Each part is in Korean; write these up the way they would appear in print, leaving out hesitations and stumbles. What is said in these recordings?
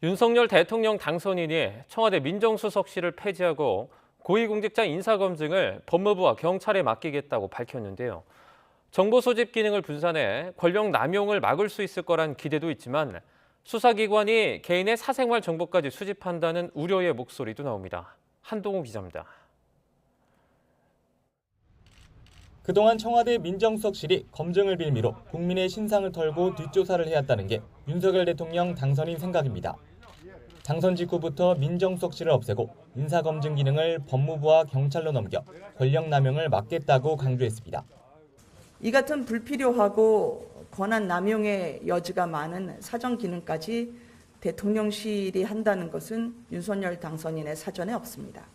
윤석열 대통령 당선인이 청와대 민정수석실을 폐지하고 고위공직자 인사검증을 법무부와 경찰에 맡기겠다고 밝혔는데요. 정보 소집 기능을 분산해 권력 남용을 막을 수 있을 거란 기대도 있지만 수사기관이 개인의 사생활 정보까지 수집한다는 우려의 목소리도 나옵니다. 한동호 기자입니다. 그동안 청와대 민정수석실이 검증을 빌미로 국민의 신상을 털고 뒷조사를 해왔다는 게 윤석열 대통령 당선인 생각입니다. 당선 직후부터 민정수석실을 없애고 인사검증 기능을 법무부와 경찰로 넘겨 권력 남용을 막겠다고 강조했습니다. 이 같은 불필요하고 권한 남용의 여지가 많은 사정 기능까지 대통령실이 한다는 것은 윤석열 당선인의 사전에 없습니다.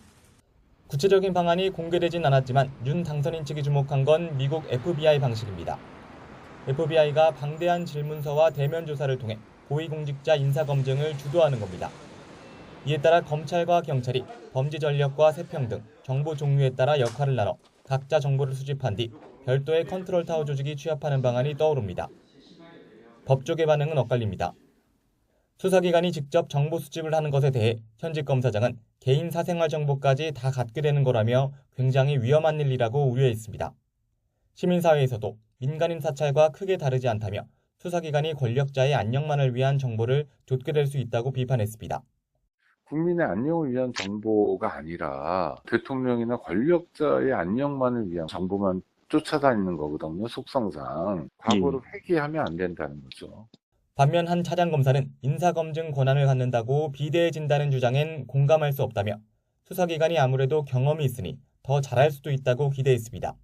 구체적인 방안이 공개되진 않았지만 윤 당선인 측이 주목한 건 미국 FBI 방식입니다. FBI가 방대한 질문서와 대면 조사를 통해 고위공직자 인사검증을 주도하는 겁니다. 이에 따라 검찰과 경찰이 범죄 전력과 세평 등 정보 종류에 따라 역할을 나눠 각자 정보를 수집한 뒤 별도의 컨트롤타워 조직이 취합하는 방안이 떠오릅니다. 법조계 반응은 엇갈립니다. 수사기관이 직접 정보 수집을 하는 것에 대해 현직 검사장은 개인 사생활 정보까지 다 갖게 되는 거라며 굉장히 위험한 일이라고 우려했습니다. 시민사회에서도 민간인 사찰과 크게 다르지 않다며 수사기관이 권력자의 안녕만을 위한 정보를 좇게 될 수 있다고 비판했습니다. 국민의 안녕을 위한 정보가 아니라 대통령이나 권력자의 안녕만을 위한 정보만 쫓아다니는 거거든요, 속성상. 과거를 회귀하면 안 된다는 거죠. 반면 한 차장검사는 인사검증 권한을 갖는다고 비대해진다는 주장엔 공감할 수 없다며 수사기관이 아무래도 경험이 있으니 더 잘할 수도 있다고 기대했습니다.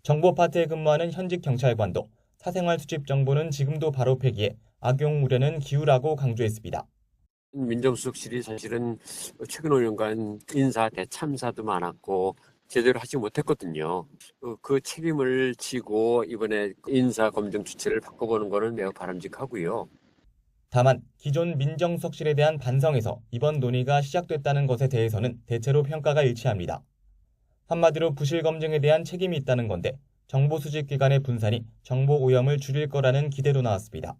정보 파트에 근무하는 현직 경찰관도 사생활 수집 정보는 지금도 바로 폐기해 악용 우려는 기우라고 강조했습니다. 민정수석실이 사실은 최근 5년간 인사 대참사도 많았고 제대로 하지 못했거든요. 그 책임을 지고 이번에 인사검증 주체를 바꿔보는 것은 매우 바람직하고요. 다만 기존 민정수석실에 대한 반성에서 이번 논의가 시작됐다는 것에 대해서는 대체로 평가가 일치합니다. 한마디로 부실 검증에 대한 책임이 있다는 건데 정보 수집 기관의 분산이 정보 오염을 줄일 거라는 기대도 나왔습니다.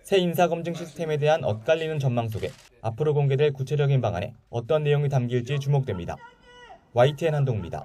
새 인사검증 시스템에 대한 엇갈리는 전망 속에 앞으로 공개될 구체적인 방안에 어떤 내용이 담길지 주목됩니다. YTN 한동우입니다.